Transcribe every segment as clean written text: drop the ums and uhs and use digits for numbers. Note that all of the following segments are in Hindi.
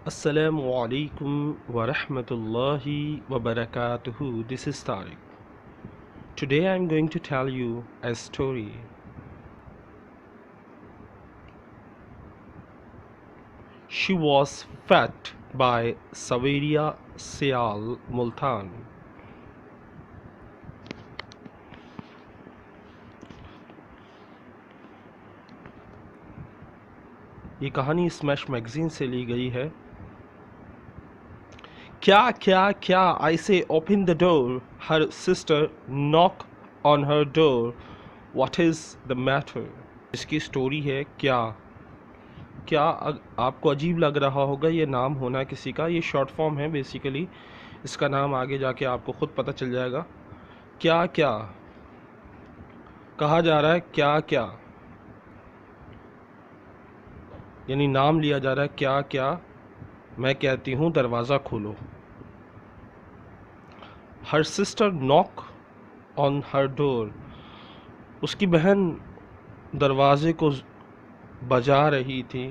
Assalamu alaikum wa rahmatullahi wa barakatuhu. This is Tariq. Today I'm going to tell you a story. She was fed by Saveria Sial Multan. ये कहानी स्मैश मैगजीन से ली गई है। क्या I say open the door. Her sister knock on her door. What is the matter? इसकी स्टोरी है क्या आपको अजीब लग रहा होगा ये नाम होना किसी का। ये शॉर्ट फॉर्म है बेसिकली। इसका नाम आगे जाके आपको खुद पता चल जाएगा। क्या कहा जा रहा है, क्या यानी नाम लिया जा रहा है। क्या मैं कहती हूँ दरवाज़ा खोलो। Her sister knock on her door. उसकी बहन दरवाजे को बजा रही थी।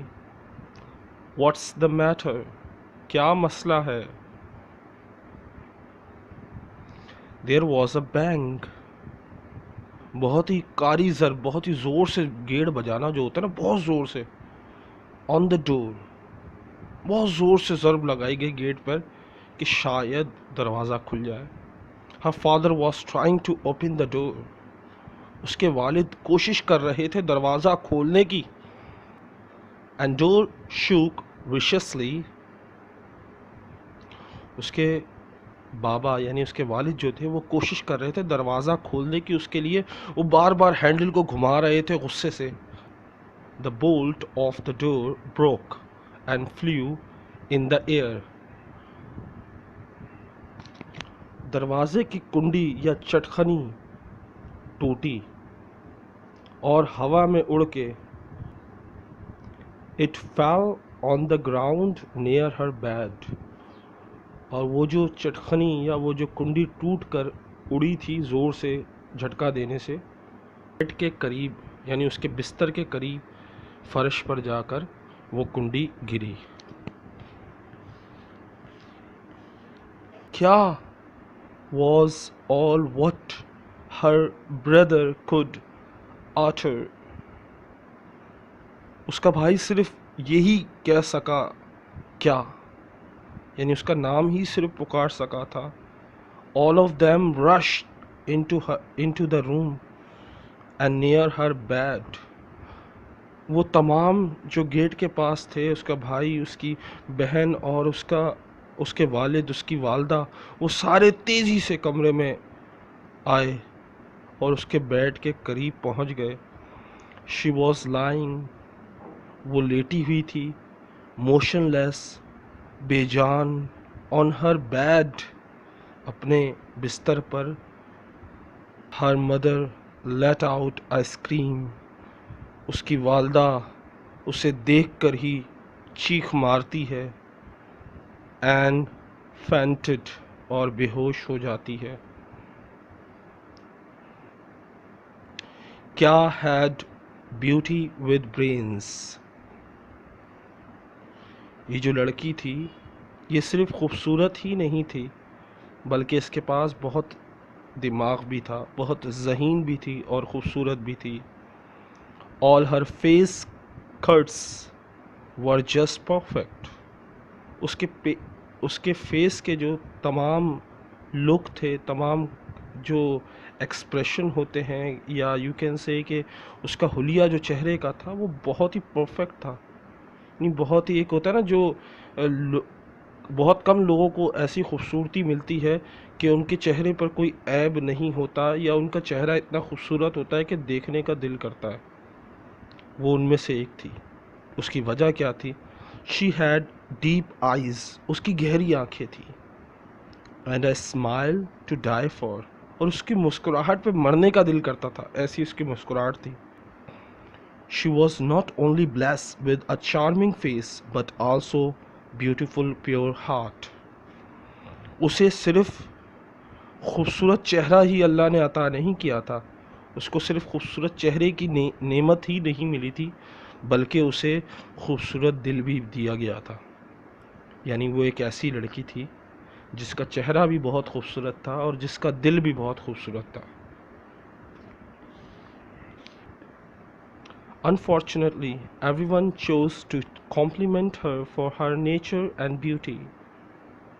What's the matter? क्या मसला है? There was a bang. बहुत ही कारी ज़र, बहुत ही ज़ोर से गेट बजाना जो होता है ना, बहुत ज़ोर से। ऑन द डोर, बहुत ज़ोर से ज़रब लगाई गई गेट पर कि शायद दरवाज़ा खुल जाए। Her father was trying to open the door. उसके वालिद कोशिश कर रहे थे दरवाज़ा खोलने की। And door shook viciously. उसके बाबा यानी उसके वालिद जो थे वो कोशिश कर रहे थे दरवाज़ा खोलने की। उसके लिए वो बार बार हैंडल को घुमा रहे थे गुस्से से। The bolt of the door broke and flu in the air. दरवाजे की कुंडी या चटखनी टूटी और हवा में उड़ के it fell on the ground near her bed. और वो जो चटखनी या वो जो कुंडी टूट कर उड़ी थी ज़ोर से झटका देने से, बेड के करीब यानी उसके बिस्तर के करीब फर्श पर जाकर वो कुंडी गिरी। क्या was all what her brother could utter। उसका भाई सिर्फ यही कह सका क्या, यानी उसका नाम ही सिर्फ पुकार सका था। All of them rushed into the room and near her bed। वो तमाम जो गेट के पास थे, उसका भाई, उसकी बहन और उसके वालिद, उसकी वालदा, वो सारे तेज़ी से कमरे में आए और उसके बेड के करीब पहुंच गए। She was lying. वो लेटी हुई थी, मोशनलेस, बेजान, ऑन हर बेड, अपने बिस्तर पर। Her mother let out a scream. उसकी वालदा उसे देखकर ही चीख मारती है। एंड फेंटेड, और बेहोश हो जाती है। क्या हैड ब्यूटी विद ब्रेन्स। ये जो लड़की थी ये सिर्फ खूबसूरत ही नहीं थी बल्कि इसके पास बहुत दिमाग भी था, बहुत ज़हीन भी थी और ख़ूबसूरत भी थी। All her face cuts were just perfect. उसके फेस के जो तमाम लुक थे, तमाम जो एक्सप्रेशन होते हैं, या यू कैन से कि उसका हुलिया जो चेहरे का था वो बहुत ही परफेक्ट था। नहीं, बहुत ही, एक होता है ना जो बहुत कम लोगों को ऐसी खूबसूरती मिलती है कि उनके चेहरे पर कोई ऐब नहीं होता या उनका चेहरा इतना खूबसूरत होता है कि देखने का दिल करता है। वो उनमें से एक थी। उसकी वजह क्या थी? She had deep eyes. उसकी गहरी आंखें थी। And a smile to die for. और उसकी मुस्कुराहट पे मरने का दिल करता था, ऐसी उसकी मुस्कुराहट थी। She was not only blessed with a charming face but also beautiful pure heart. उसे सिर्फ खूबसूरत चेहरा ही अल्लाह ने अता नहीं किया था, उसको सिर्फ खूबसूरत चेहरे की नेमत ही नहीं मिली थी बल्कि उसे खूबसूरत दिल भी दिया गया था। यानी वो एक ऐसी लड़की थी जिसका चेहरा भी बहुत खूबसूरत था और जिसका दिल भी बहुत खूबसूरत था। Unfortunately, everyone chose to compliment her for her nature and beauty.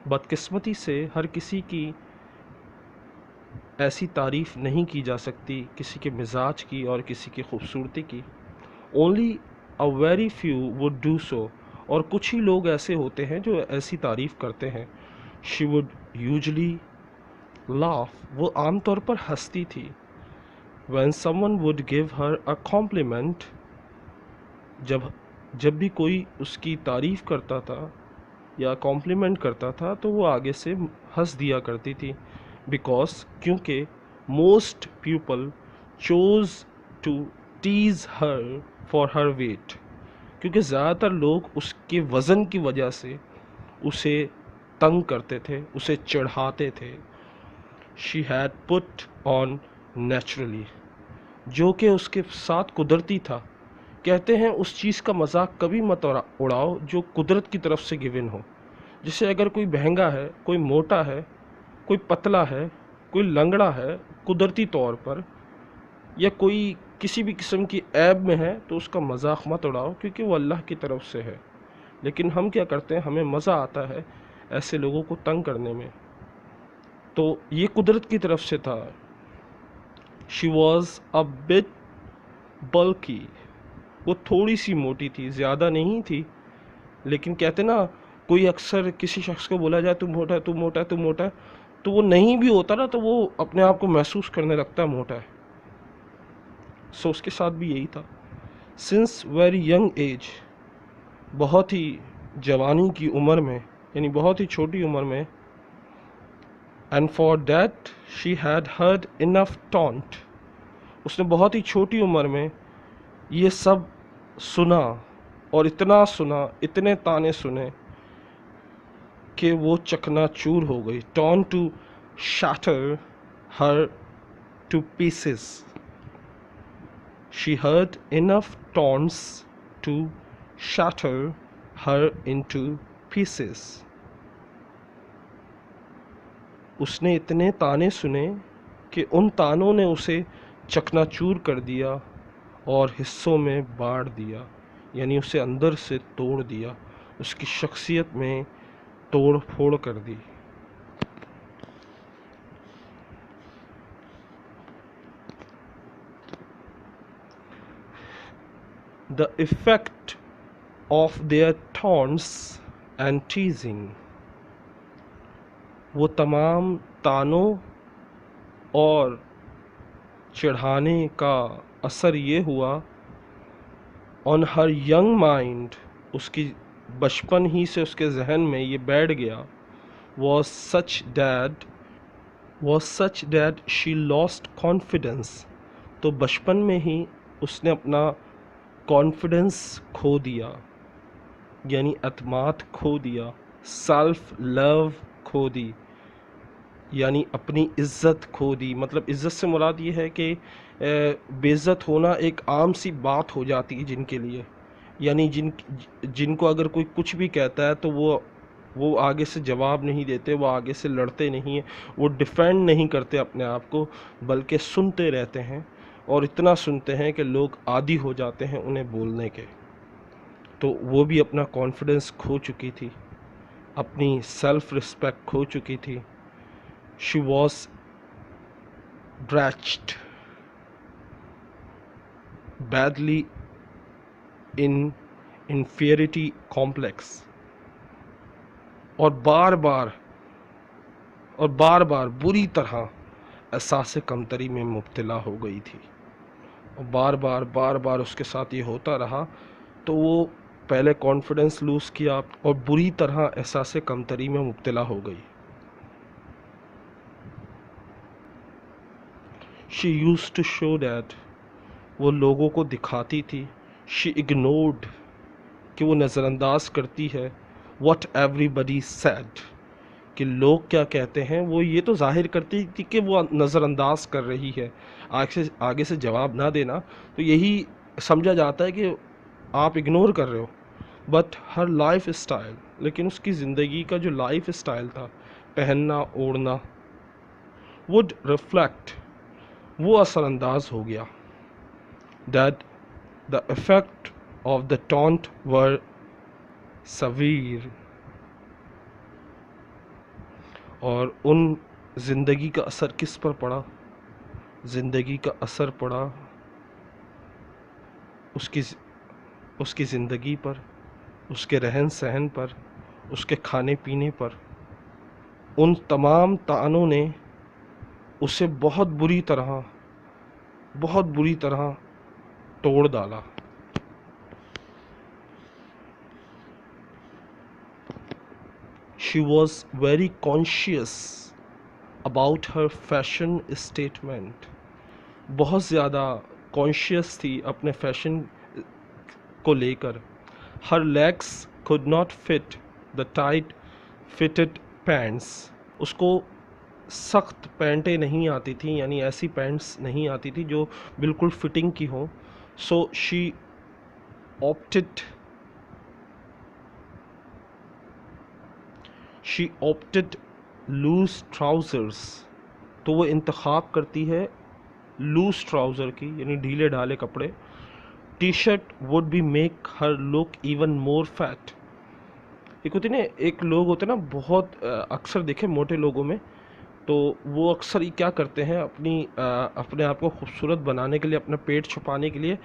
बदकिस्मती से हर किसी की ऐसी तारीफ़ नहीं की जा सकती किसी के मिजाज की और किसी की खूबसूरती की। Only a very few would do so. और कुछ ही लोग ऐसे होते हैं जो ऐसी तारीफ़ करते हैं। She would usually laugh. वो आमतौर पर हंसती थी। When someone would give her a compliment, जब भी कोई उसकी तारीफ़ करता था या कॉम्प्लीमेंट करता था तो वो आगे से हंस दिया करती थी। बिकॉज क्योंकि most people chose to tease her for her weight, क्योंकि ज़्यादातर लोग उसके वज़न की वजह से उसे तंग करते थे, उसे चढ़ाते थे। She had put on naturally, जो कि उसके साथ कुदरती था। कहते हैं उस चीज़ का मजाक कभी मत उड़ाओ जो कुदरत की तरफ से गिवन हो। जैसे अगर कोई महंगा है, कोई मोटा है, कोई पतला है, कोई लंगड़ा है कुदरती तौर पर, या कोई किसी भी किस्म की ऐब में है, तो उसका मजाक मत उड़ाओ क्योंकि वो अल्लाह की तरफ से है। लेकिन हम क्या करते हैं, हमें मज़ा आता है ऐसे लोगों को तंग करने में। तो ये कुदरत की तरफ से था। शी वॉज अ बिट बल्की, वो थोड़ी सी मोटी थी, ज़्यादा नहीं थी। लेकिन कहते ना, कोई अक्सर किसी शख्स को बोला जाए तू मोटा है, तू मोटा है, तू मोटा है, तो वो नहीं भी होता ना तो वो अपने आप को महसूस करने लगता है मोटा है। सो उसके साथ भी यही था। सिंस वेरी यंग एज, बहुत ही जवानी की उम्र में, यानी बहुत ही छोटी उम्र में, and for that she had heard enough taunt, उसने बहुत ही छोटी उम्र में ये सब सुना, और इतना सुना, इतने ताने सुने कि वो चकनाचूर हो गई। Taunt to shatter her to pieces. She heard enough taunts to shatter her into pieces. उसने इतने ताने सुने कि उन तानों ने उसे चकनाचूर कर दिया और हिस्सों में बांट दिया, यानी उसे अंदर से तोड़ दिया, उसकी शख्सियत में तोड़ फोड़ कर दी। The effect of their taunts and teasing, वो तमाम तानों और चिढ़ाने का असर ये हुआ ऑन हर यंग माइंड, उसकी बचपन ही से उसके जहन में ये बैठ गया, was such that she lost confidence, तो बचपन में ही उसने अपना कॉन्फिडेंस खो दिया, यानी अतमाद खो दिया, सेल्फ लव खो दी, यानी अपनी इज़्ज़त खो दी। मतलब इज़्ज़त से मुराद ये है कि बेइज्जत होना एक आम सी बात हो जाती है जिनके लिए, यानी जिनको अगर कोई कुछ भी कहता है तो वो आगे से जवाब नहीं देते, वो आगे से लड़ते नहीं हैं, वो डिफेंड नहीं करते अपने आप को, बल्कि सुनते रहते हैं, और इतना सुनते हैं कि लोग आदी हो जाते हैं उन्हें बोलने के। तो वो भी अपना कॉन्फिडेंस खो चुकी थी, अपनी सेल्फ रिस्पेक्ट खो चुकी थी। She was drenched badly in inferiority complex, और बार बार बुरी तरह एहसास कमतरी में मुब्तला हो गई थी, और बार बार उसके साथ ये होता रहा। तो वो पहले कॉन्फिडेंस लूज़ किया और बुरी तरह एहसास कमतरी में मुब्तला हो गई। She used to show that, वो लोगों को दिखाती थी, शी इग्नोर्ड, कि वो नज़रअंदाज करती है, व्हाट एवरीबडी सेड, कि लोग क्या कहते हैं, वो ये तो जाहिर करती थी कि वो नज़रअंदाज कर रही है। आगे से जवाब ना देना तो यही समझा जाता है कि आप इग्नोर कर रहे हो। बट हर लाइफ स्टाइल लेकिन उसकी ज़िंदगी का जो लाइफ स्टाइल था, पहनना ओढ़ना, वुड रिफ्लेक्ट, वो असरअंदाज हो गया। That the effect of the taunt were severe, और उन ज़िंदगी का असर किस पर पड़ा? ज़िंदगी का असर पड़ा उसकी उसकी ज़िंदगी पर, उसके रहन सहन पर, उसके खाने पीने पर। उन तमाम तानों ने उसे बहुत बुरी तरह तोड़ डाला। She was very conscious about her fashion statement. बहुत ज़्यादा कॉन्शियस थी अपने फैशन को लेकर। Her legs could not fit the tight fitted pants. उसको सख्त पैंटें नहीं आती थी, यानी ऐसी पैंट्स नहीं आती थी जो बिल्कुल फिटिंग की हो। So she opted loose trousers. तो वो इंतखाब करती है लूज ट्राउज़र की, यानी ढीले ढाले कपड़े। T shirt would be make her look even more fat. एक होती ना, एक लोग होते ना बहुत अक्सर देखे मोटे लोगों में, तो वो अक्सर ये क्या करते हैं, अपने आप को खूबसूरत बनाने के लिए, अपना पेट छुपाने के लिए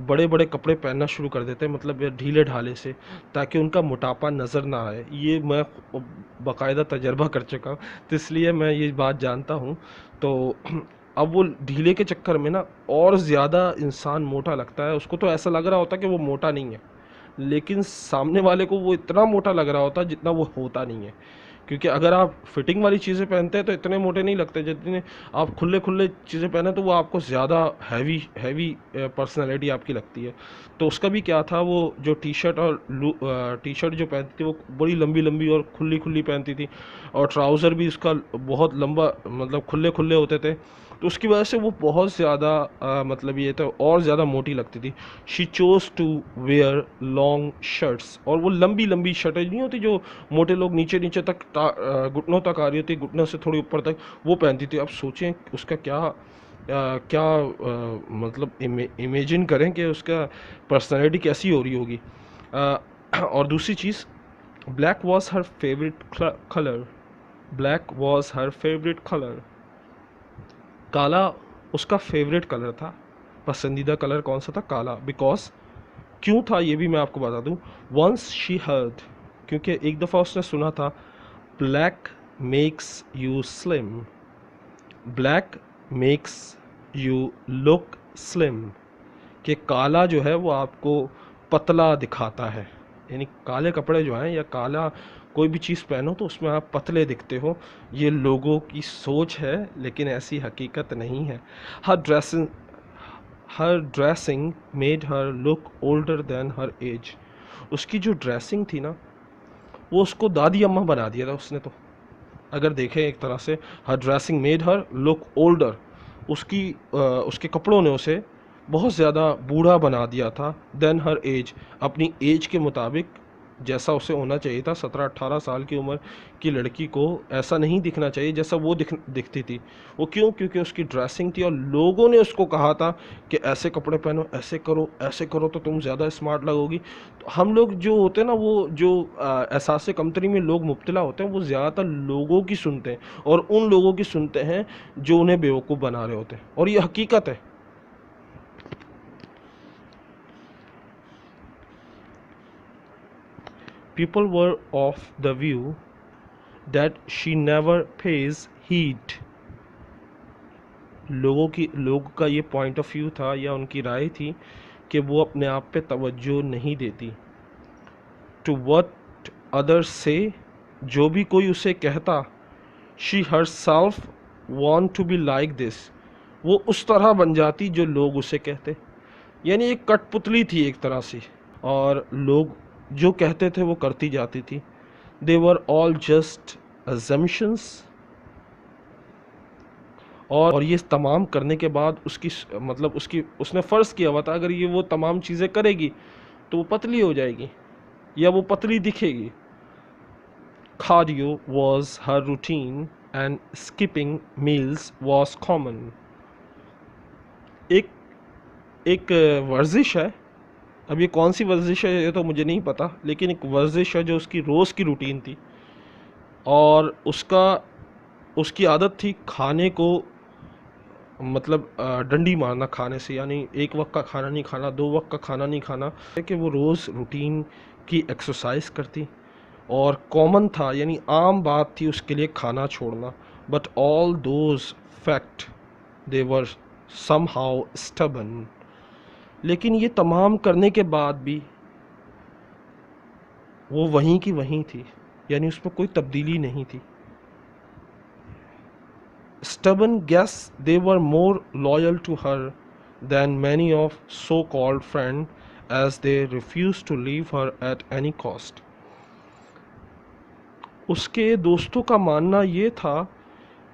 बड़े बड़े कपड़े पहनना शुरू कर देते हैं, मतलब ये ढीले ढाले से, ताकि उनका मोटापा नज़र ना आए। ये मैं बाकायदा तजर्बा कर चुका हूँ, तो इसलिए मैं ये बात जानता हूँ। तो अब वो ढीले के चक्कर में ना और ज़्यादा इंसान मोटा लगता है। उसको तो ऐसा लग रहा होता है कि वो मोटा नहीं है, लेकिन सामने वाले को वो इतना मोटा लग रहा होता है जितना वो होता नहीं है। क्योंकि अगर आप फिटिंग वाली चीज़ें पहनते हैं तो इतने मोटे नहीं लगते, जितने आप खुले खुले चीज़ें पहने तो वो आपको ज़्यादा हैवी हैवी पर्सनैलिटी आपकी लगती है। तो उसका भी क्या था, वो जो टी शर्ट जो पहनती थी वो बड़ी लंबी लंबी और खुली खुली पहनती थी, और ट्राउज़र भी उसका बहुत लंबा, मतलब खुले खुले होते थे। तो उसकी वजह से वो बहुत ज़्यादा मतलब ये तो और ज़्यादा मोटी लगती थी। She chose to wear long shirts, और वो लंबी लंबी शर्टें नहीं होती जो मोटे लोग नीचे नीचे तक घुटनों तक आ रही होती, घुटनों से थोड़ी ऊपर तक, वो पहनती थी। अब सोचें उसका क्या मतलब इमेजिन करें कि उसका पर्सनैलिटी कैसी हो रही होगी। और दूसरी चीज़, black was her favourite colour. Black was her favourite colour. काला उसका फेवरेट कलर था, पसंदीदा कलर कौन सा था? काला। बिकॉज, क्यों था ये भी मैं आपको बता दूं। वंस शी हर्ड, क्योंकि एक दफ़ा उसने सुना था, black makes you slim, black makes you look slim, कि काला जो है वो आपको पतला दिखाता है। यानी काले कपड़े जो हैं या काला कोई भी चीज़ पहनो तो उसमें आप पतले दिखते हो। ये लोगों की सोच है, लेकिन ऐसी हकीकत नहीं है। Her dressing made her look older than her age. उसकी जो ड्रेसिंग थी ना, वो उसको दादी अम्मा बना दिया था उसने तो। अगर देखें एक तरह से, her dressing made her look older, उसके कपड़ों ने उसे बहुत ज़्यादा बूढ़ा बना दिया था। देन हर एज, अपनी एज के मुताबिक जैसा उसे होना चाहिए था। 17-18 साल की उम्र की लड़की को ऐसा नहीं दिखना चाहिए जैसा वो दिखती थी। वो क्यों? क्योंकि उसकी ड्रेसिंग थी, और लोगों ने उसको कहा था कि ऐसे कपड़े पहनो, ऐसे करो तो तुम ज़्यादा स्मार्ट लगोगी। तो हम लोग जो होते हैं ना, वो जो एहसास कमतरी में लोग मुब्तला होते हैं, वो ज़्यादातर लोगों की सुनते हैं, और उन लोगों की सुनते हैं जो उन्हें बेवकूफ़ बना रहे होते हैं, और ये हकीकत है। People were of the view that she never pays heed. लोगों का ये पॉइंट ऑफ व्यू था, या उनकी राय थी, कि वो अपने आप पे तवज्जो नहीं देती। टू what others say, जो भी कोई उसे कहता, she herself want to be like this, वो उस तरह बन जाती जो लोग उसे कहते। यानी एक कठपुतली थी एक तरह से, और लोग जो कहते थे वो करती जाती थी। They were all just assumptions, और ये तमाम करने के बाद उसने फ़र्ज़ किया हुआ था, अगर ये वो तमाम चीज़ें करेगी तो वो पतली हो जाएगी। या वो पतली दिखेगी। Cardio was her routine and skipping meals was common. एक एक वर्जिश है, अब ये कौन सी वर्जिश है ये तो मुझे नहीं पता, लेकिन एक वर्जिश है जो उसकी रोज़ की रूटीन थी, और उसकी आदत थी खाने को, मतलब डंडी मारना खाने से, यानी एक वक्त का खाना नहीं खाना, दो वक्त का खाना नहीं खाना, कि वो रोज़ रूटीन की एक्सरसाइज करती, और कॉमन था, यानी आम बात थी उसके लिए खाना छोड़ना। But all those fact they were somehow stubborn. लेकिन ये तमाम करने के बाद भी वो वहीं की वहीं थी, यानी उसमें कोई तब्दीली नहीं थी। Stubborn guess they were more loyal to her than many of so-called friends, as they refused to leave her at any cost. उसके दोस्तों का मानना ये था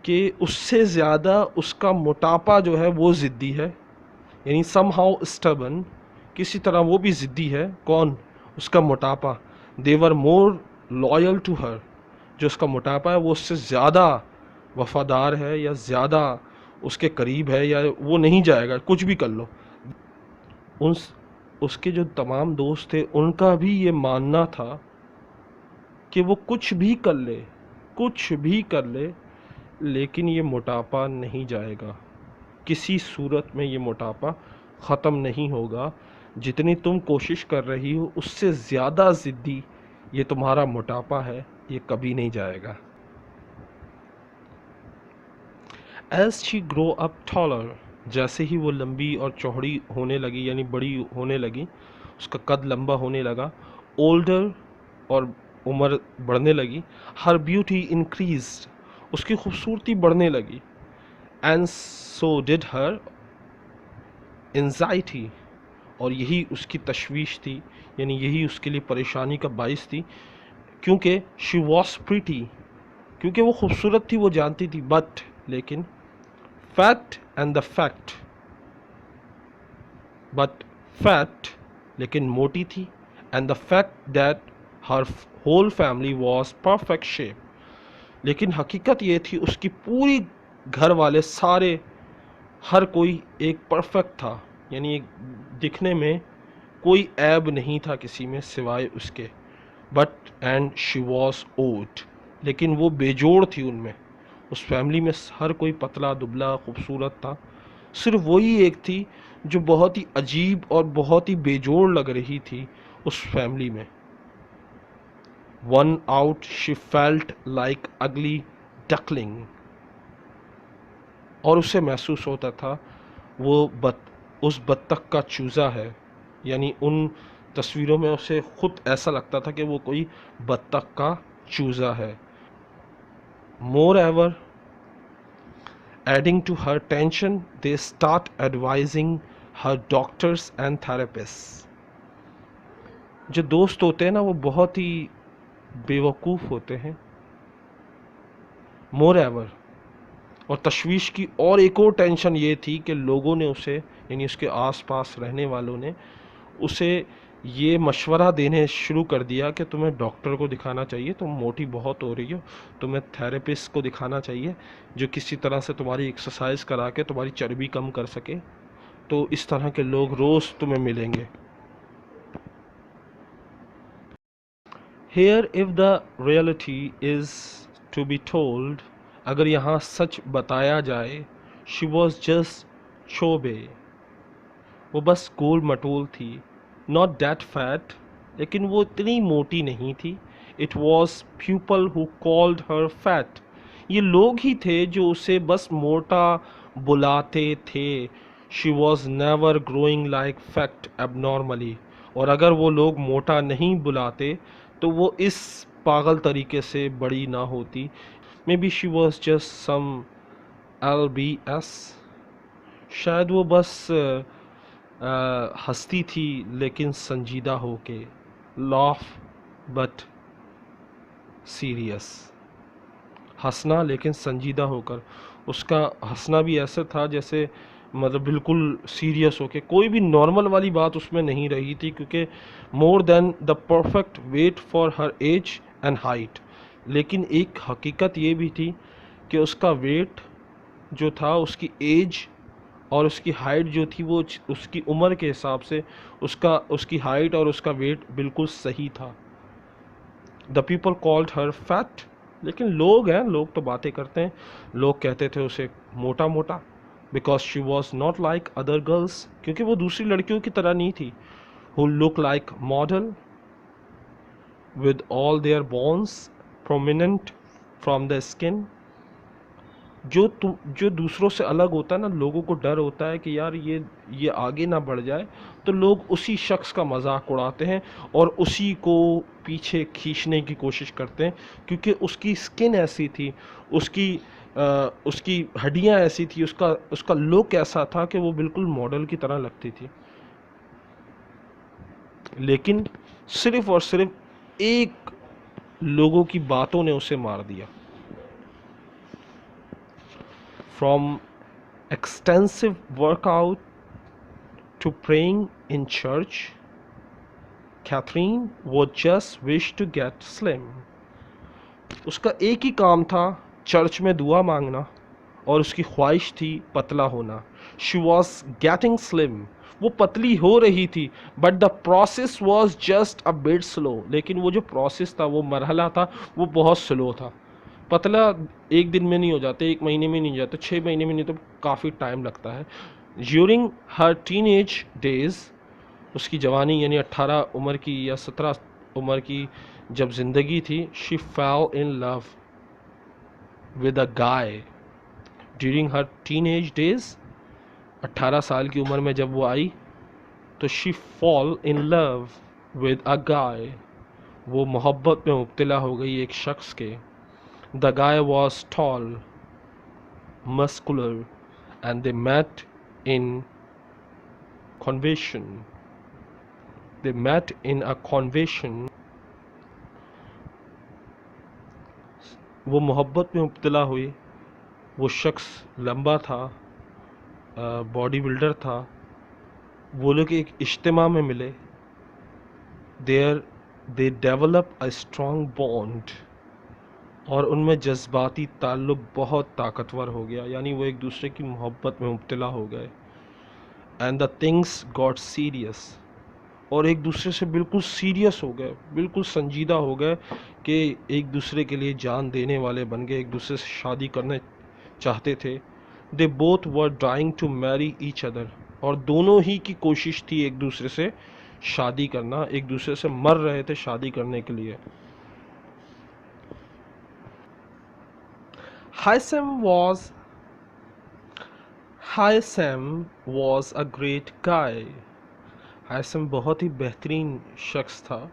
कि उससे ज़्यादा उसका मोटापा जो है वो ज़िद्दी है, यानी somehow stubborn, किसी तरह वो भी ज़िद्दी है। कौन? उसका मोटापा। They were more loyal to her, जो उसका मोटापा है वो उससे ज़्यादा वफ़ादार है, या ज़्यादा उसके करीब है, या वो नहीं जाएगा कुछ भी कर लो। उसके जो तमाम दोस्त थे उनका भी ये मानना था कि वो कुछ भी कर ले, कुछ भी कर ले, लेकिन ये मोटापा नहीं जाएगा, किसी सूरत में ये मोटापा ख़त्म नहीं होगा। जितनी तुम कोशिश कर रही हो उससे ज़्यादा ज़िद्दी ये तुम्हारा मोटापा है, ये कभी नहीं जाएगा। As she grow up taller, जैसे ही वो लंबी और चौड़ी होने लगी, यानी बड़ी होने लगी, उसका कद लंबा होने लगा, older, और उम्र बढ़ने लगी, her beauty increased, उसकी खूबसूरती बढ़ने लगी, and so did her anxiety, और यही उसकी तशवीश थी, यानी यही उसके लिए परेशानी का बाइस थी, क्योंकि she was pretty, क्योंकि वो खूबसूरत थी, वो जानती थी, बट लेकिन fat and the fact, but fat लेकिन मोटी थी, and the fact that her whole family was perfect shape, लेकिन हकीकत ये थी उसकी पूरी घर वाले सारे, हर कोई एक परफेक्ट था, यानी एक दिखने में कोई ऐब नहीं था किसी में सिवाय उसके। But and she was old, लेकिन वो बेजोड़ थी उनमें, उस फैमिली में हर कोई पतला दुबला खूबसूरत था, सिर्फ वही एक थी जो बहुत ही अजीब और बहुत ही बेजोड़ लग रही थी उस फैमिली में। One out she felt like अगली डकलिंग, और उसे महसूस होता था वो उस बत्तख का चूज़ा है, यानी उन तस्वीरों में उसे खुद ऐसा लगता था कि वो कोई बत्तख का चूज़ा है। मोर ever adding to her tension, they start advising her doctors and therapists. जो दोस्त होते हैं ना वो बहुत ही बेवकूफ़ होते हैं। मोर एवर, और तशवीश की और एक और टेंशन ये थी कि लोगों ने उसे, यानी उसके आसपास रहने वालों ने उसे ये मशवरा देने शुरू कर दिया कि तुम्हें डॉक्टर को दिखाना चाहिए, तुम मोटी बहुत हो रही हो, तुम्हें थेरेपिस्ट को दिखाना चाहिए जो किसी तरह से तुम्हारी एक्सरसाइज करा के तुम्हारी चर्बी कम कर सके। तो इस तरह के लोग रोज़ तुम्हें मिलेंगे। Here if the reality is to be told, अगर यहाँ सच बताया जाए, शी वॉज जस्ट चोबे, वो बस गोल मटोल थी, नॉट दैट फैट, लेकिन वो इतनी मोटी नहीं थी। It was people who called her fat, ये लोग ही थे जो उसे बस मोटा बुलाते थे। She was never growing like fact abnormally, और अगर वो लोग मोटा नहीं बुलाते तो वो इस पागल तरीके से बड़ी ना होती। Maybe she was just some LBS, शायद वो बस हंसती थी लेकिन संजीदा होके, लाफ बट सीरियस, हंसना लेकिन संजीदा होकर। उसका हंसना भी ऐसे था जैसे मतलब बिल्कुल सीरियस होके, कोई भी नॉर्मल वाली बात उसमें नहीं रही थी, क्योंकि more than the perfect weight for her age and height. लेकिन एक हकीकत ये भी थी कि उसका वेट जो था, उसकी एज और उसकी हाइट जो थी, वो उसकी उम्र के हिसाब से उसकी हाइट और उसका वेट बिल्कुल सही था। The people called her fat, लेकिन लोग तो बातें करते हैं, लोग कहते थे उसे मोटा मोटा, because she was not like other girls, क्योंकि वो दूसरी लड़कियों की तरह नहीं थी, who look like model with all their bones prominent from the skin. जो दूसरों से अलग होता है ना, लोगों को डर होता है कि यार ये आगे ना बढ़ जाए, तो लोग उसी शख्स का मजाक उड़ाते हैं और उसी को पीछे खींचने की कोशिश करते हैं, क्योंकि उसकी स्किन ऐसी थी, उसकी हड्डियां ऐसी थी, उसका लुक ऐसा था कि वो बिल्कुल मॉडल की तरह लगती थी। लेकिन सिर्फ और सिर्फ एक लोगों की बातों ने उसे मार दिया। From extensive workout to praying in church, Catherine would just wish to get slim. उसका एक ही काम था, चर्च में दुआ मांगना, और उसकी ख्वाहिश थी पतला होना। She was getting slim. वो पतली हो रही थी, but the process was just a bit slow. लेकिन वो जो प्रोसेस था, वो मरहला था, वो बहुत स्लो था। पतला एक दिन में नहीं हो जाते, एक महीने में नहीं हो जाते, 6 महीने में नहीं, तो काफ़ी टाइम लगता है। During her teenage days, उसकी जवानी यानी 18 उम्र की या 17 उम्र की जब ज़िंदगी थी, she fell in love with a guy. During her teenage days, 18 साल की उम्र में जब वो आई, तो she fall in love with a guy, वो मोहब्बत में मुब्तला हो गई एक शख्स के। The guy was tall, muscular, and they met in convention. They met in a convention. वो मोहब्बत में मुब्तला हुई। वो शख्स लंबा था, बॉडी बिल्डर था। वो लोग एक इज्तिमा में मिले। There they develop a strong bond, और उनमें जज्बाती ताल्लुक़ बहुत ताकतवर हो गया, यानी वो एक दूसरे की मोहब्बत में मुब्तला हो गए। And the things got serious, और एक दूसरे से बिल्कुल सीरियस हो गए, बिल्कुल संजीदा हो गए, कि एक दूसरे के लिए जान देने वाले बन गए, एक दूसरे से शादी करने चाहते थे। They both were trying to marry each other, और दोनों ही की कोशिश थी एक दूसरे से शादी करना, एक दूसरे से मर रहे थे शादी करने के लिए। हाइसम वॉज अ ग्रेट गाय। हाइसम बहुत ही बेहतरीन शख्स था,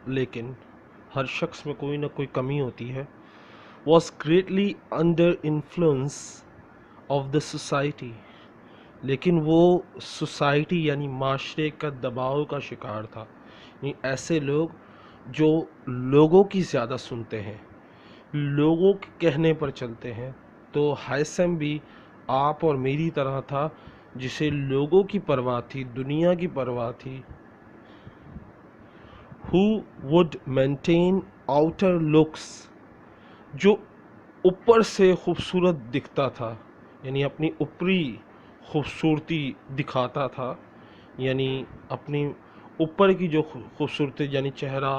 लेकिन हर शख्स में कोई ना कोई कमी होती है। Was greatly under influence of the society, लेकिन वो सोसाइटी यानी माशरे का दबाव का शिकार था। यानी ऐसे लोग जो लोगों की ज़्यादा सुनते हैं, लोगों के कहने पर चलते हैं। तो हाइसम भी आप और मेरी तरह था, जिसे लोगों की परवाह थी, दुनिया की परवाह थी। Who would maintain outer looks, जो ऊपर से खूबसूरत दिखता था, यानी अपनी ऊपरी खूबसूरती दिखाता था, यानी अपनी ऊपर की जो खूबसूरती, यानी चेहरा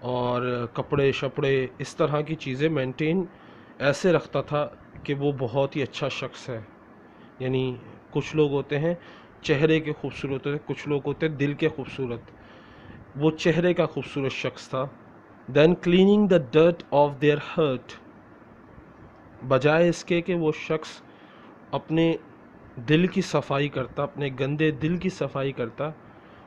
और कपड़े शपड़े, इस तरह की चीज़ें मेंटेन ऐसे रखता था कि वो बहुत ही अच्छा शख्स है। यानी कुछ लोग होते हैं चेहरे के खूबसूरत होते, कुछ लोग होते हैं दिल के खूबसूरत। वो चेहरे का खूबसूरत शख्स था। Then cleaning the dirt of their heart, बजाय इसके कि वो शख्स अपने दिल की सफाई करता, अपने गंदे दिल की सफाई करता,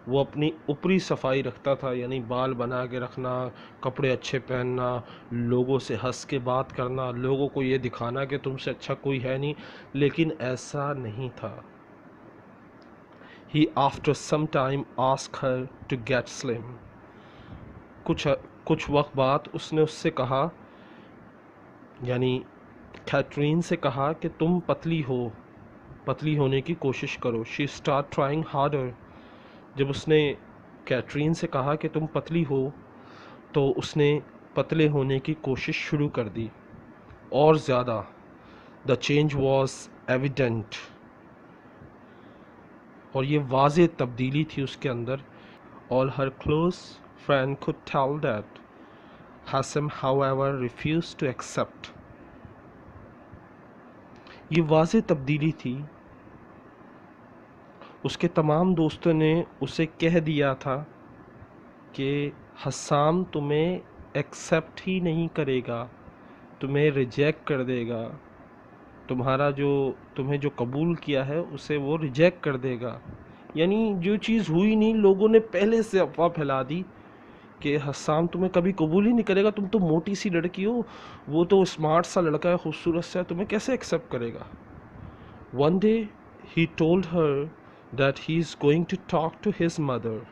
वो अपनी ऊपरी सफाई रखता था, यानी बाल बना के रखना, कपड़े अच्छे पहनना, लोगों से हंस के बात करना, लोगों को ये दिखाना कि तुमसे अच्छा कोई है नहीं। लेकिन ऐसा नहीं था। He after some time asked her to get slim. कुछ वक्त बाद उसने उससे कहा, यानी कैथरीन से कहा कि तुम पतली हो। पतली होने की कोशिश करो। She start trying harder. जब उसने कैटरीन से कहा कि तुम पतली हो, तो उसने पतले होने की कोशिश शुरू कर दी और ज़्यादा। द चेंज वॉज एविडेंट, और ये वाज़े तब्दीली थी उसके अंदर। All her close friend could tell that Hassan however refused to accept। ये वाज़े तब्दीली थी। उसके तमाम दोस्तों ने उसे कह दिया था कि हस्साम तुम्हें एक्सेप्ट ही नहीं करेगा, तुम्हें रिजेक्ट कर देगा, तुम्हें जो कबूल किया है उसे वो रिजेक्ट कर देगा। यानी जो चीज़ हुई नहीं, लोगों ने पहले से अफवाह फैला दी कि हस्साम तुम्हें कभी कबूल ही नहीं करेगा, तुम तो मोटी सी लड़की हो, वो तो स्मार्ट सा लड़का है, खूबसूरत सा है, तुम्हें कैसे एक्सेप्ट करेगा। One day he told her that he is going to talk to his mother.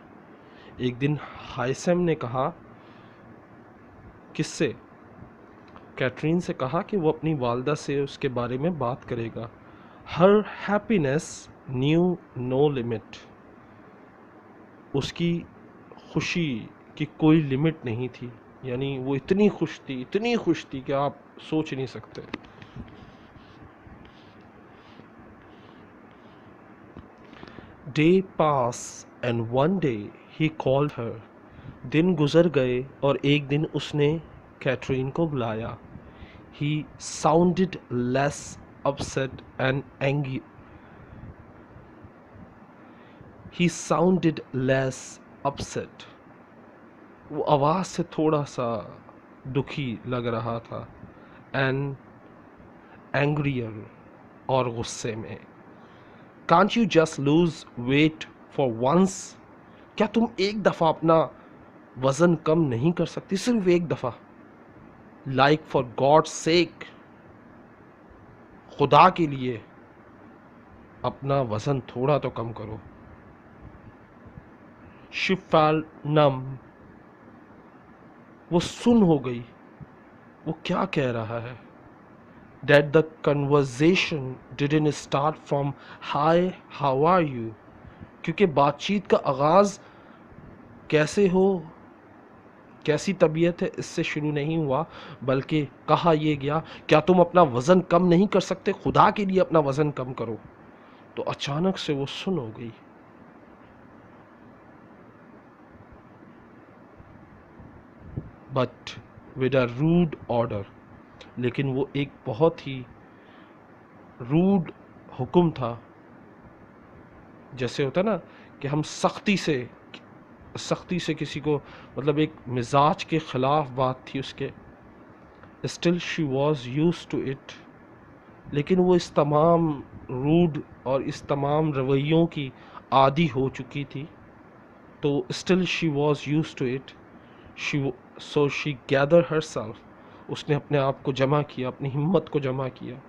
एक दिन हाइसम ने कहा, किससे? कैटरीन से कहा कि वो अपनी वालदा से उसके बारे में बात करेगा। Her happiness knew no limit. उसकी खुशी की कोई लिमिट नहीं थी। यानी वो इतनी खुश थी कि आप सोच नहीं सकते। Day pass and one day he called her. दिन गुजर गए और एक दिन उसने कैटरीन को बुलाया। He sounded less upset and angry. He sounded less upset. वो आवाज़ से थोड़ा सा दुखी लग रहा था। And angrier, और गुस्से में। Can't you just lose weight for once? क्या तुम एक दफ़ा अपना वज़न कम नहीं कर सकती? सिर्फ एक दफ़ा। Like for God's sake, खुदा के लिए अपना वज़न थोड़ा तो कम करो। She felt numb। वो सुन हो गई, वो क्या कह रहा है। That the conversation didn't start from hi, how are you? क्योंकि बातचीत का आगाज़ कैसे हो, कैसी तबीयत है, इससे शुरू नहीं हुआ, बल्कि कहा यह गया, क्या तुम अपना वज़न कम नहीं कर सकते? खुदा के लिए अपना वज़न कम करो। तो अचानक से वो सुन हो गई। But with a rude order. लेकिन वो एक बहुत ही रूड हुक्म था। जैसे होता ना कि हम सख्ती से किसी को, मतलब एक मिजाज के ख़िलाफ़ बात थी उसके। Still she was used to it. लेकिन वो इस तमाम रूड और इस तमाम रवैयों की आदी हो चुकी थी। तो still she was used to it. So she gather herself. उसने अपने आप को जमा किया, अपनी हिम्मत को जमा किया।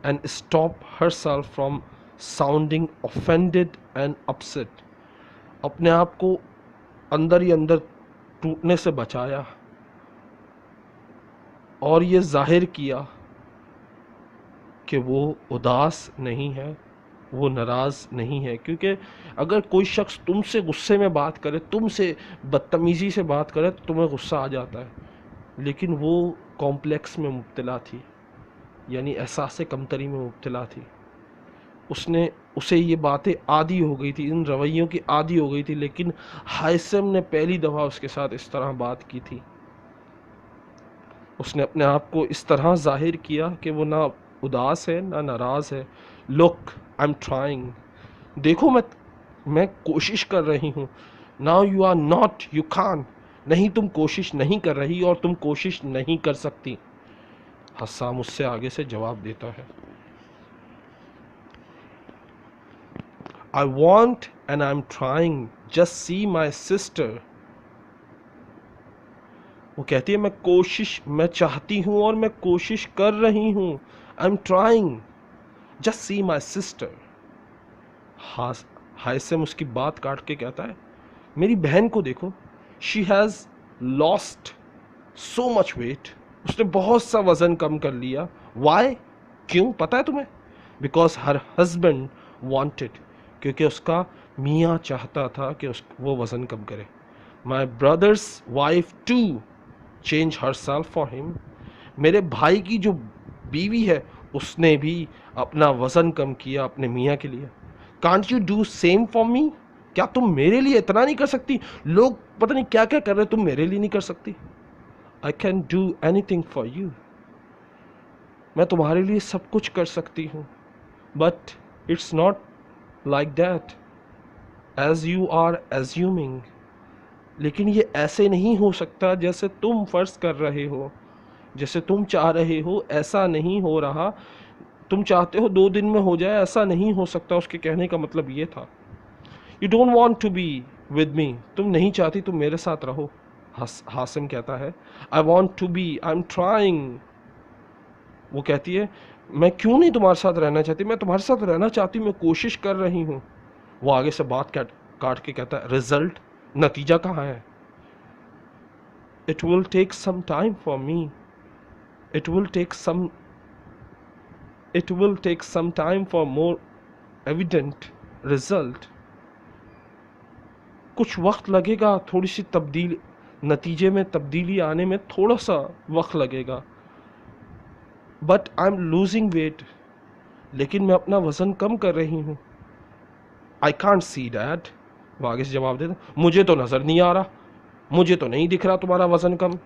And stop herself from sounding offended and upset. अपने आप को अंदर ही अंदर टूटने से बचाया और ये जाहिर किया कि वो उदास नहीं है, वो नाराज़ नहीं है। क्योंकि अगर कोई शख्स तुमसे गुस्से में बात करे, तुमसे बदतमीज़ी से बात करे, तो तुम्हें गुस्सा आ जाता है। लेकिन वो कॉम्प्लेक्स में मुब्तला थी, यानी एहसास कमतरी में मुब्तला थी। उसे ये बातें आदी हो गई थी, इन रवैयों की आदी हो गई थी। लेकिन हाइसम ने पहली दफ़ा उसके साथ इस तरह बात की थी। उसने अपने आप को इस तरह जाहिर किया कि वो ना उदास है ना नाराज़ है। Look, I am trying. देखो, मैं कोशिश कर रही हूँ। Now you are not, you can. नहीं, तुम कोशिश नहीं कर रही और तुम कोशिश नहीं कर सकती। हस्साम उससे आगे से जवाब देता है, I want and I'm trying, just see my sister। वो कहती है मैं चाहती हूँ और मैं कोशिश कर रही हूँ। I'm trying, just see my sister। हाइसम उसकी बात काट के कहता है, मेरी बहन को देखो, she has lost so much weight। उसने बहुत सा वज़न कम कर लिया। Why? क्यों? पता है तुम्हें? बिकॉज हर हस्बैंड वांटेड, क्योंकि उसका मियाँ चाहता था कि वो वज़न कम करे. My brother's wife to change herself for him. मेरे भाई की जो बीवी है उसने भी अपना वज़न कम किया अपने मियाँ के लिए. Can't you do same for me? क्या तुम मेरे लिए इतना नहीं कर सकती? लोग पता नहीं क्या क्या कर रहे, तुम मेरे लिए नहीं कर सकती? I can do anything for you. मैं तुम्हारे लिए सब कुछ कर सकती हूँ. But it's not like that as you are assuming. लेकिन ये ऐसे नहीं हो सकता जैसे तुम फर्ज कर रहे हो, जैसे तुम चाह रहे हो. ऐसा नहीं हो रहा. तुम चाहते हो 2 दिन में हो जाए, ऐसा नहीं हो सकता. उसके कहने का मतलब ये था. You don't want to be with me. तुम नहीं चाहती तुम मेरे साथ रहो. हासिम कहता है I want to be, I am trying. वो कहती है मैं क्यों नहीं तुम्हारे साथ रहना चाहती, मैं तुम्हारे साथ रहना चाहती हूँ, मैं कोशिश कर रही हूँ. वो आगे से बात काट के कहता है रिजल्ट, नतीजा कहाँ है? It will take some time for me. It will take some it will take some time for more evident result. कुछ वक्त लगेगा, थोड़ी सी तब्दीली, नतीजे में तब्दीली आने में थोड़ा सा वक्त लगेगा. But I am losing weight. लेकिन मैं अपना वज़न कम कर रही हूँ. I can't see that. वो आगे से जवाब देता मुझे तो नज़र नहीं आ रहा, मुझे तो नहीं दिख रहा तुम्हारा वज़न कम.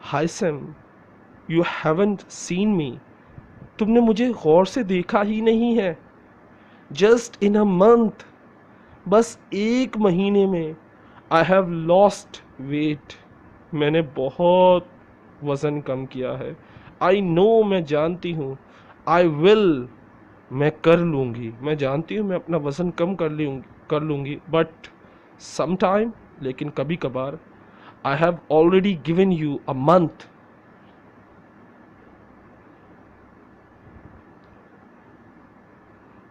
हाइसम, यू हैवंट सीन मी. तुमने मुझे गौर से देखा ही नहीं है. जस्ट इन अ मंथ, बस 1 महीने में आई हैव लॉस्ट वेट. मैंने बहुत वज़न कम किया है. आई नो, मैं जानती हूँ. आई विल, मैं कर लूँगी. मैं जानती हूँ मैं अपना वज़न कम कर लूँगी. बट सम टाइम, लेकिन कभी कभार. I have already given you a month.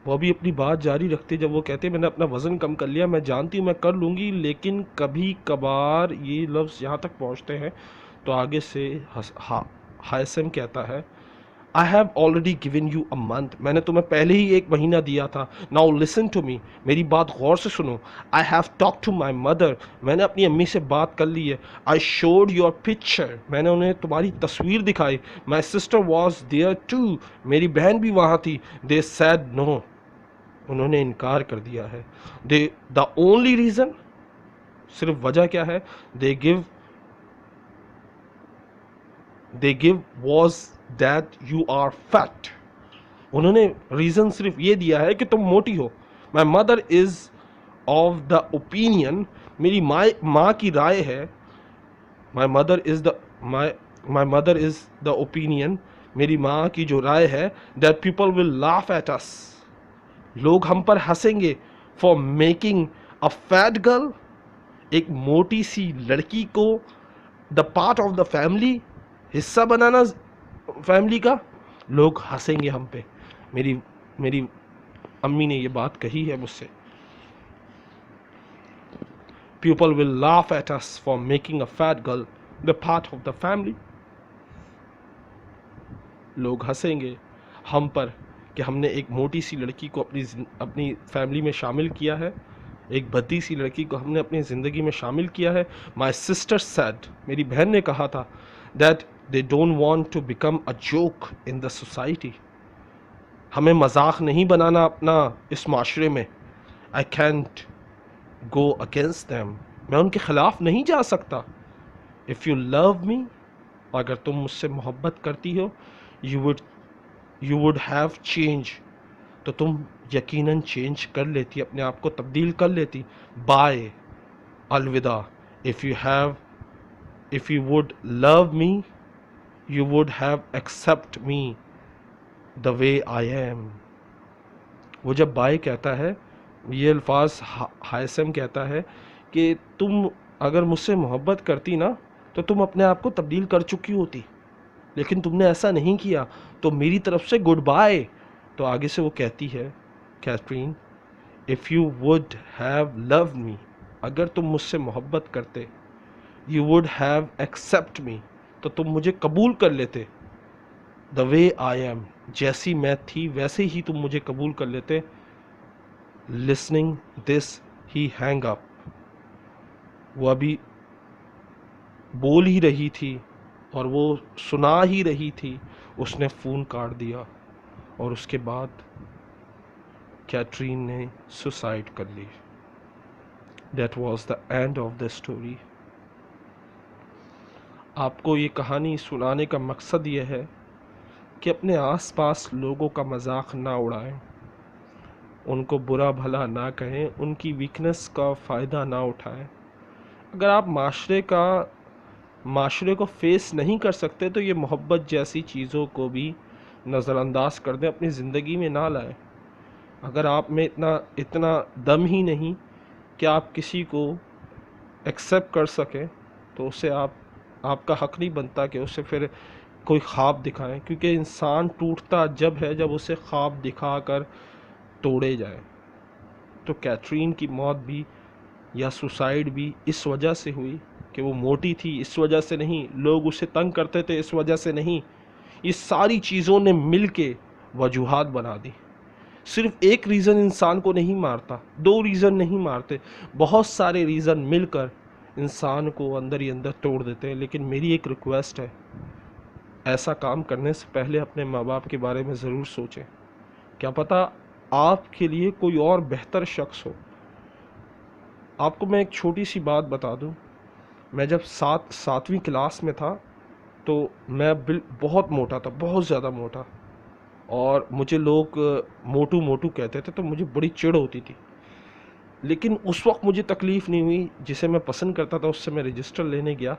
वो भी अपनी बात जारी रखते जब वो कहते मैंने अपना वज़न कम कर लिया, मैं जानती हूँ मैं कर लूँगी, लेकिन कभी कभार. ये लफ्ज़ यहाँ तक पहुँचते हैं तो आगे से हाइसम कहता है I have already given you a month. मैंने तुम्हें पहले ही 1 महीना दिया था. नाउ लिसन टू मी, मेरी बात गौर से सुनो. I have talk to my mother. मैंने अपनी अम्मी से बात कर ली है. I showed your picture. मैंने उन्हें तुम्हारी तस्वीर दिखाई. My sister was there too. मेरी बहन भी वहाँ थी. They said no. उन्होंने इनकार कर दिया है. दे द ओनली रीज़न, सिर्फ वजह क्या है? They give was that you are fat. उन्होंने रीज़न सिर्फ ये दिया है कि तुम मोटी हो. My mother is of the opinion. मेरी माँ की राय है. My mother is the opinion. मेरी माँ की जो राय है that people will laugh at us. लोग हम पर हंसेंगे. For making a fat girl, एक मोटी सी लड़की को the part of the family, हिस्सा बनाना फैमिली का. लोग हंसेंगे हम पे. मेरी अम्मी ने ये बात कही है मुझसे. People will laugh at us for making a fat girl the part of the family. लोग हंसेंगे हम पर कि हमने एक मोटी सी लड़की को अपनी फैमिली में शामिल किया है. एक भद्दी सी लड़की को हमने अपनी ज़िंदगी में शामिल किया है. माई सिस्टर सैड, मेरी बहन ने कहा था that they don't want to become a joke in the society. हमें मजाक नहीं बनाना अपना इस माशरे में. I can't go against them. मैं उनके ख़िलाफ़ नहीं जा सकता. इफ़ यू लव मी, अगर तुम मुझसे मोहब्बत करती हो, यू वुड हैव चेंज, तो तुम यकीनन चेंज कर लेती, अपने आप को तब्दील कर लेती. बाय, अलविदा. If you would love me, you would have accept me the way I am. वो जब बाय कहता है, ये अल्फाज हाइसम कहता है कि तुम अगर मुझसे मोहब्बत करती ना तो तुम अपने आप को तब्दील कर चुकी होती, लेकिन तुमने ऐसा नहीं किया, तो मेरी तरफ से गुड बाय. तो आगे से वो कहती है Catherine, if you would have loved me, अगर तुम मुझसे मोहब्बत करते, you would have accept me, तो तुम मुझे कबूल कर लेते, द वे आई एम, जैसी मैं थी वैसे ही तुम मुझे कबूल कर लेते। Listening this he hang up. वो अभी बोल ही रही थी और वो सुना ही रही थी, उसने फ़ोन काट दिया और उसके बाद कैटरीन ने सुसाइड कर ली। That was the end of the story. आपको ये कहानी सुनाने का मकसद ये है कि अपने आसपास लोगों का मजाक ना उड़ाएं, उनको बुरा भला ना कहें, उनकी वीकनेस का फ़ायदा ना उठाएं। अगर आप माशरे को फेस नहीं कर सकते तो ये मोहब्बत जैसी चीज़ों को भी नज़रअंदाज कर दें, अपनी ज़िंदगी में ना लाएं। अगर आप में इतना इतना दम ही नहीं कि आप किसी को एक्सेप्ट कर सकें, तो उसे आपका हक नहीं बनता कि उसे फिर कोई ख्वाब दिखाएं, क्योंकि इंसान टूटता जब है जब उसे ख्वाब दिखाकर तोड़े जाए। तो कैटरीन की मौत भी या सुसाइड भी इस वजह से हुई कि वो मोटी थी, इस वजह से नहीं, लोग उसे तंग करते थे इस वजह से नहीं। ये सारी चीज़ों ने मिल के वजूहात बना दी। सिर्फ एक रीज़न इंसान को नहीं मारता, दो रीज़न नहीं मारते, बहुत सारे रीज़न मिलकर इंसान को अंदर ही अंदर तोड़ देते हैं। लेकिन मेरी एक रिक्वेस्ट है, ऐसा काम करने से पहले अपने माँ बाप के बारे में ज़रूर सोचें। क्या पता आपके लिए कोई और बेहतर शख्स हो। आपको मैं एक छोटी सी बात बता दूं, मैं जब सातवीं क्लास में था तो मैं बहुत मोटा था, बहुत ज़्यादा मोटा, और मुझे लोग मोटू मोटू कहते थे, तो मुझे बड़ी चिढ़ होती थी। लेकिन उस वक्त मुझे तकलीफ़ नहीं हुई। जिसे मैं पसंद करता था उससे मैं रजिस्टर लेने गया,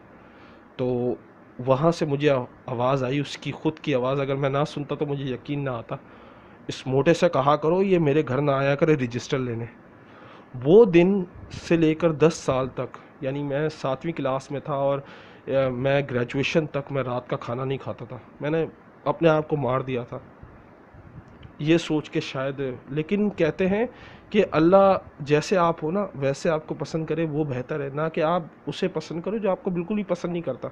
तो वहाँ से मुझे आवाज़ आई, उसकी ख़ुद की आवाज़। अगर मैं ना सुनता तो मुझे यकीन ना आता। इस मोटे से कहा करो ये मेरे घर ना आया करे रजिस्टर लेने। वो दिन से लेकर 10 साल तक, यानी मैं 7वीं क्लास में था और मैं ग्रेजुएशन तक मैं रात का खाना नहीं खाता था। मैंने अपने आप को मार दिया था ये सोच के शायद। लेकिन कहते हैं कि अल्लाह जैसे आप हो ना वैसे आपको पसंद करे, वो बेहतर है, ना कि आप उसे पसंद करो जो आपको बिल्कुल ही पसंद नहीं करता।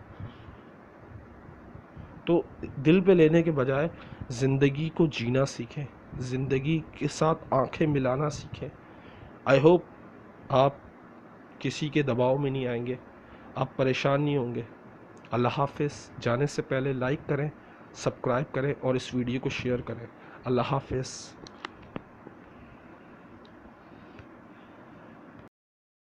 तो दिल पे लेने के बजाय ज़िंदगी को जीना सीखें, ज़िंदगी के साथ आंखें मिलाना सीखें। आई होप आप किसी के दबाव में नहीं आएंगे, आप परेशान नहीं होंगे। अल्लाह हाफ़िज़। जाने से पहले लाइक करें, सब्सक्राइब करें और इस वीडियो को शेयर करें। अल्लाह हाफ़िज़।